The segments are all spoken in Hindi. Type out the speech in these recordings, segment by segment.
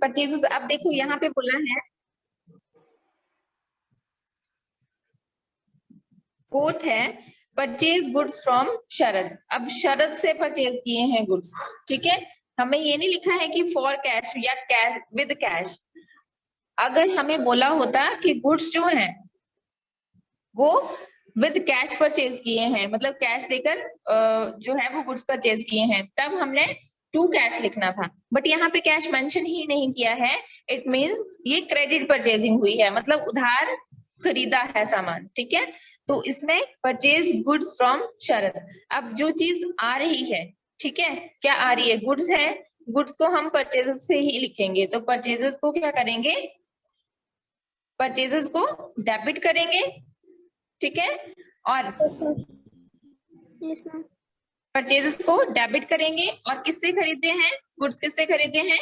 परचेजेस, अब देखो यहाँ पे बोला है फोर्थ है परचेज गुड्स फ्रॉम शरद। अब शरद से परचेज किए हैं गुड्स, ठीक है। हमें ये नहीं लिखा है कि फॉर कैश या कैश विद कैश। अगर हमें बोला होता कि गुड्स जो हैं वो विद कैश परचेज किए हैं, मतलब कैश देकर जो है वो गुड्स परचेज किए हैं, तब हमने टू कैश लिखना था। बट यहाँ पे कैश मेंशन ही नहीं किया है। इट मींस ये क्रेडिट परचेजिंग हुई है, मतलब उधार खरीदा है सामान, ठीक है। तो इसमें परचेज गुड्स फ्रॉम शरद। अब जो चीज आ रही है, ठीक है, क्या आ रही है? गुड्स है। गुड्स को हम परचेजेस से ही लिखेंगे, तो परचेजेस को क्या करेंगे? परचेजेस को डेबिट करेंगे, ठीक है। और परचेजेस को डेबिट करेंगे और किससे खरीदे हैं? गुड्स किससे खरीदे हैं?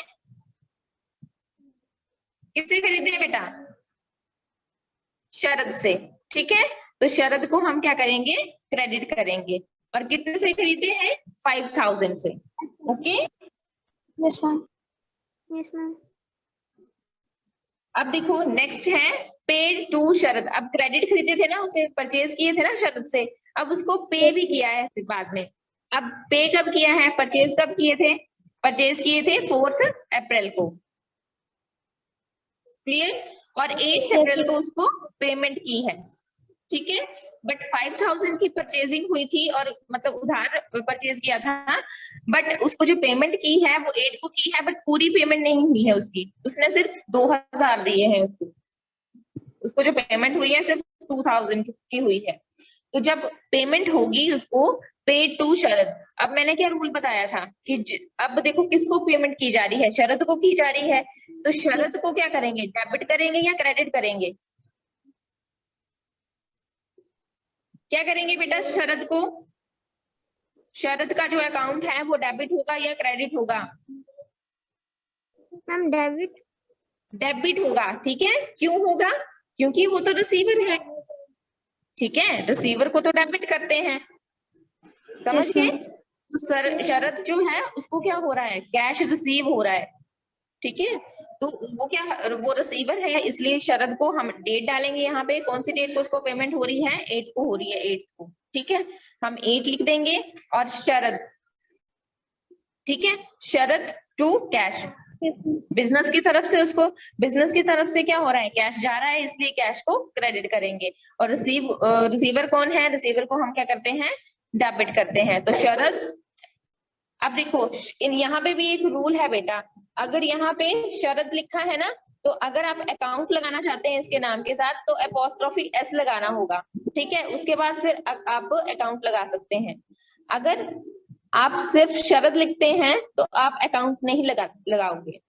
किससे खरीदे हैं बेटा? शरद से, ठीक है। तो शरद को हम क्या करेंगे? क्रेडिट करेंगे। और कितने से खरीदे हैं? 5000 से। Okay, yes ma'am, yes ma'am. अब देखो नेक्स्ट है पेड टू शरद। अब क्रेडिट खरीदे थे ना, उसे परचेज किए थे ना शरद से, अब उसको पे भी किया है फिर बाद में। अब पे कब किया है? परचेज कब किए थे? परचेज किए थे 4 अप्रैल को, क्लियर। और 8 अप्रैल को उसको पेमेंट की है, ठीक है। बट 5000 की परचेजिंग हुई थी और मतलब उधार परचेज किया था, बट उसको जो पेमेंट की है वो 8 को की है, बट पूरी पेमेंट नहीं हुई है उसकी। उसने सिर्फ 2000 दिए हैं उसको। उसको जो पेमेंट हुई है सिर्फ 2000 की हुई है। तो जब पेमेंट होगी उसको पेड टू शरद। अब मैंने क्या रूल बताया था कि अब देखो किसको पेमेंट की जा रही है? शरद को की जा रही है। तो शरद को क्या करेंगे? डेबिट करेंगे या क्रेडिट करेंगे? क्या करेंगे बेटा शरद को? शरद का जो अकाउंट है वो डेबिट होगा या क्रेडिट होगा? Ma'am debit. डेबिट होगा, ठीक है। क्यों होगा? क्योंकि वो तो रिसीवर है, ठीक है। रिसीवर को तो डेबिट करते हैं, समझ गए। तो शरद जो है उसको क्या हो रहा है? कैश रिसीव हो रहा है, ठीक है। तो वो क्या, वो रिसीवर है, इसलिए शरद को हम डेट डालेंगे यहाँ पे। कौन सी डेट को उसको पेमेंट हो रही है? 8 को हो रही है, 8 को, ठीक है। हम 8 लिख देंगे और शरद, ठीक है। शरद टू कैश, बिजनेस की तरफ से उसको, बिजनेस की तरफ से क्या हो रहा है? कैश जा रहा है, इसलिए कैश को क्रेडिट करेंगे। और रिसीवर कौन है? रिसीवर को हम क्या करते हैं? डेबिट करते हैं। तो शरद, अब देखो यहाँ पे भी एक रूल है बेटा। अगर यहाँ पे शरद लिखा है ना, तो अगर आप अकाउंट लगाना चाहते हैं इसके नाम के साथ तो एपोस्ट्रोफी एस लगाना होगा, ठीक है। उसके बाद फिर आप अकाउंट लगा सकते हैं। अगर आप सिर्फ शरद लिखते हैं तो आप अकाउंट नहीं लगाओगे,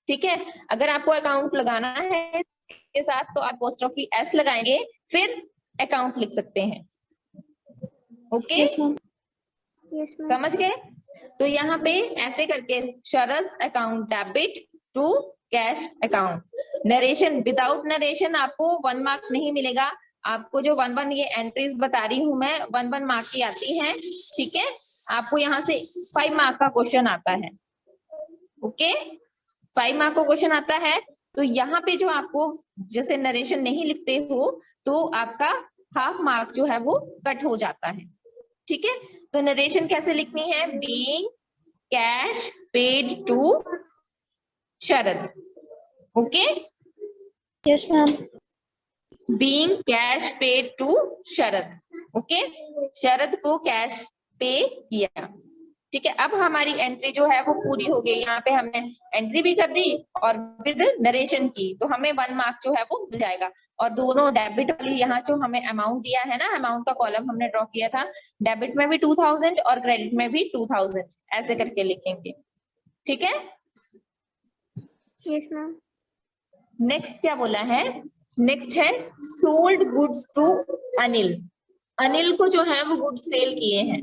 ठीक है। अगर आपको अकाउंट लगाना है के साथ तो आप एपोस्ट्रोफी एस लगाएंगे, फिर अकाउंट लिख सकते हैं। Okay, yes ma'am, yes ma'am. समझ गए। तो यहाँ पे ऐसे करके Sharad account debit to cash account. Narration, without narration आपको 1 मार्क नहीं मिलेगा। आपको जो 1 ये एंट्रीज बता रही हूं मैं, 1 मार्क की आती है, ठीक है। आपको यहाँ से 5 मार्क का क्वेश्चन आता है, ओके। 5 मार्क का क्वेश्चन आता है। तो यहाँ पे जो आपको जैसे नरेशन नहीं लिखते हो तो आपका हाफ मार्क जो है वो कट हो जाता है, ठीक है। तो नरेशन कैसे लिखनी है? Being cash paid to Sharad, okay. Yes ma'am. Being cash paid to Sharad, okay. Sharad को कैश पे किया, ठीक है। अब हमारी एंट्री जो है वो पूरी हो गई। यहाँ पे हमने एंट्री भी कर दी और विद नरेशन की, तो हमें 1 मार्क जो है वो मिल जाएगा। और दोनों डेबिट वाली यहाँ जो हमें अमाउंट दिया है ना, अमाउंट का कॉलम हमने ड्रॉ किया था, डेबिट में भी 2000 और क्रेडिट में भी 2000, ऐसे करके लिखेंगे, ठीक है। Yes ma'am. नेक्स्ट क्या बोला है? नेक्स्ट है sold goods to Anil. Anil को जो है वो गुड्स सेल किए हैं,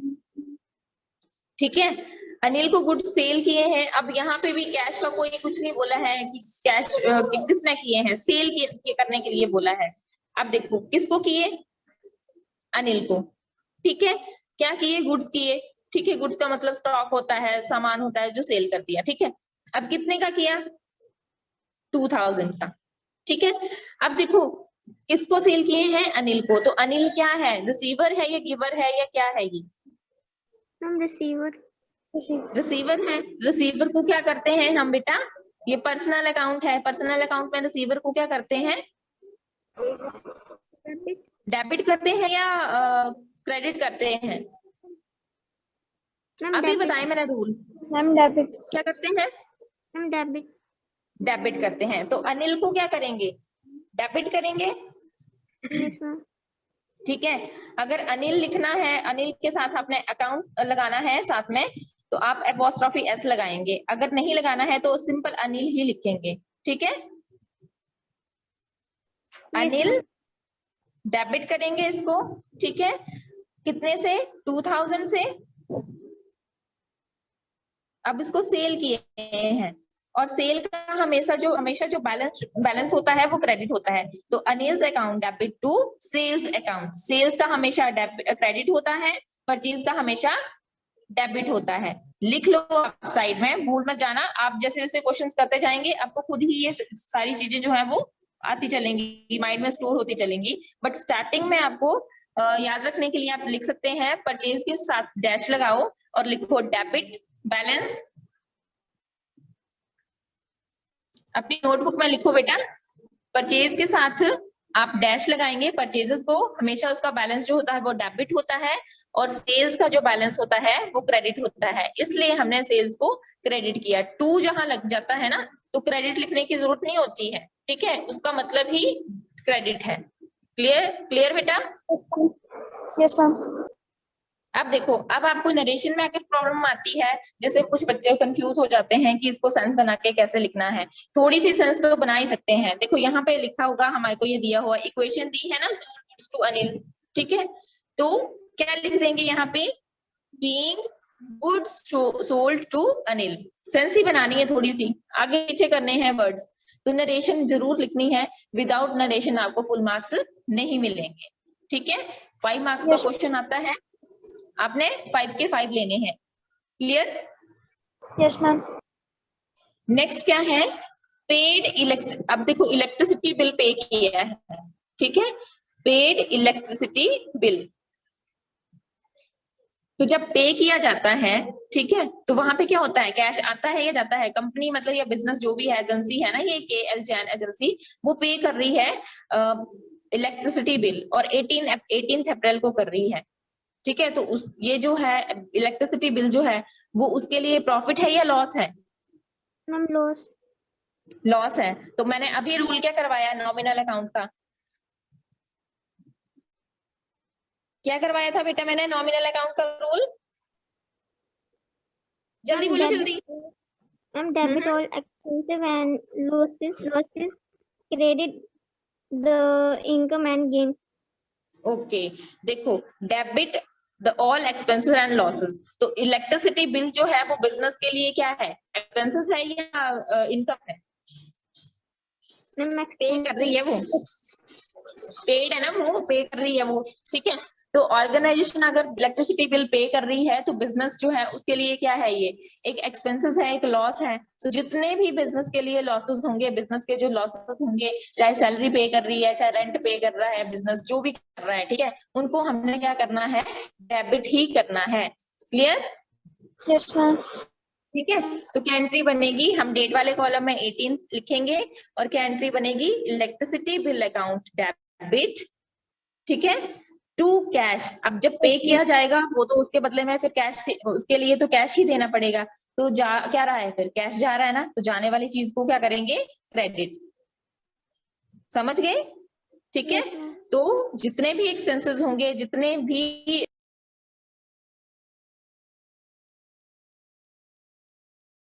ठीक है। अनिल को गुड्स सेल किए हैं। अब यहाँ पे भी कैश का कोई कुछ नहीं बोला है कि कैश किसने किए हैं, सेल करने के लिए बोला है। अब देखो किसको किए? अनिल को, ठीक है। क्या किए? गुड्स किए, ठीक है। गुड्स का मतलब स्टॉक होता है, सामान होता है जो सेल कर दिया, ठीक है। अब कितने का किया? 2000 का। ठीक है, अब देखो किसको सेल किए हैं, अनिल को। तो अनिल क्या है, रिसीवर है या गिवर है या क्या है, ये मैम रिसीवर। रिसीवर है। रिसीवर को क्या करते हैं हम बेटा, ये पर्सनल अकाउंट है, पर्सनल अकाउंट में रिसीवर को क्या करते हैं, डेबिट करते हैं या क्रेडिट करते हैं, मैम अभी बताएं मेरा रूल। Ma'am debit. क्या करते हैं, मैम डेबिट। डेबिट करते हैं। तो अनिल को क्या करेंगे, डेबिट करेंगे। Yes ma'am. ठीक है, अगर अनिल लिखना है, अनिल के साथ आपने अकाउंट लगाना है साथ में, तो आप एपोस्ट्रोफी एस लगाएंगे। अगर नहीं लगाना है तो सिंपल अनिल ही लिखेंगे। ठीक है, अनिल डेबिट करेंगे इसको। ठीक है, कितने से, 2000 से। अब इसको सेल किए हैं, और सेल का हमेशा जो बैलेंस होता है वो क्रेडिट होता है। तो Anil's account debit to sales account, sales का हमेशा क्रेडिट होता है, परचेज का हमेशा डेबिट होता है। लिख लो साइड में, भूल मत जाना। आप जैसे जैसे क्वेश्चंस करते जाएंगे आपको खुद ही ये सारी चीजें जो है वो आती चलेंगी, माइंड में स्टोर होती चलेंगी। बट स्टार्टिंग में आपको याद रखने के लिए आप लिख सकते हैं, परचेज के साथ डैश लगाओ और लिखो डेबिट बैलेंस। अपनी नोटबुक में लिखो बेटा, परचेज के साथ आप डैश लगाएंगे, परचेजेस को हमेशा उसका बैलेंस जो होता है वो डेबिट होता है, और सेल्स का जो बैलेंस होता है वो क्रेडिट होता है, इसलिए हमने सेल्स को क्रेडिट किया। टू जहां लग जाता है ना तो क्रेडिट लिखने की जरूरत नहीं होती है। ठीक है, उसका मतलब ही क्रेडिट है। क्लियर, क्लियर बेटा। Yes ma'am. अब देखो, अब आपको नरेशन में अगर प्रॉब्लम आती है, जैसे कुछ बच्चे कंफ्यूज हो जाते हैं कि इसको सेंस बना के कैसे लिखना है, थोड़ी सी सेंस तो बना ही सकते हैं। देखो यहाँ पे लिखा होगा, हमारे को ये दिया हुआ इक्वेशन दी है ना, गुड्स टू अनिल। ठीक है, तो क्या लिख देंगे यहाँ पे, being goods sold to Anil. Sense ही बनानी है, थोड़ी सी आगे पीछे करने हैं वर्ड्स। तो नरेशन जरूर लिखनी है, विदाउट नरेशन आपको फुल मार्क्स नहीं मिलेंगे। ठीक है, 5 मार्क्स का क्वेश्चन आता है, आपने 5 के 5 लेने हैं। क्लियर। Yes ma'am. नेक्स्ट क्या है, पेड इलेक्ट्रिक। अब देखो इलेक्ट्रिसिटी बिल पे किया है, ठीक है, पेड इलेक्ट्रिसिटी बिल। तो जब पे किया जाता है, ठीक है, तो वहां पे क्या होता है, कैश आता है या जाता है, कंपनी मतलब या बिजनेस जो भी है, एजेंसी है ना ये KL जैन एजेंसी, वो पे कर रही है इलेक्ट्रिसिटी बिल, और 18 अप्रैल को कर रही है। ठीक है, तो उस ये जो है इलेक्ट्रिसिटी बिल जो है वो उसके लिए प्रॉफिट है या लॉस है, मैम लॉस। लॉस है। तो मैंने अभी रूल क्या करवाया, नॉमिनल अकाउंट का क्या करवाया था बेटा, मैंने नॉमिनल अकाउंट का रूल, जल्दी बोलो जल्दी। Ma'am debit all expensive and losses credit the income and gains. Okay, देखो debit the all expenses and losses. तो इलेक्ट्रिसिटी बिल जो है वो बिजनेस के लिए क्या है, एक्सपेंसेस है या इनकम है, पे कर रही है वो, पेड है ना, वो पे कर रही है वो। ठीक है, तो ऑर्गेनाइजेशन अगर इलेक्ट्रिसिटी बिल पे कर रही है तो बिजनेस जो है उसके लिए क्या है, ये एक एक्सपेंसेस है, एक लॉस है। तो जितने भी बिजनेस के लिए लॉसेस होंगे, बिजनेस के जो लॉसेस होंगे, चाहे सैलरी पे कर रही है, चाहे रेंट पे कर रहा है, बिजनेस जो भी कर रहा है, ठीक है, उनको हमने क्या करना है, डेबिट ही करना है। क्लियर। Yes ma'am. ठीक है, तो क्या एंट्री बनेगी, हम डेट वाले कॉलम में 18 लिखेंगे, और क्या एंट्री बनेगी, इलेक्ट्रिसिटी बिल अकाउंट डेबिट। ठीक है, टू कैश। अब जब पे किया जाएगा वो तो उसके बदले में फिर कैश, उसके लिए तो कैश ही देना पड़ेगा। तो क्या रहा है, फिर कैश जा रहा है ना, तो जाने वाली चीज को क्या करेंगे, क्रेडिट। समझ गए। ठीक है, तो जितने भी एक्सपेंसेस होंगे, जितने भी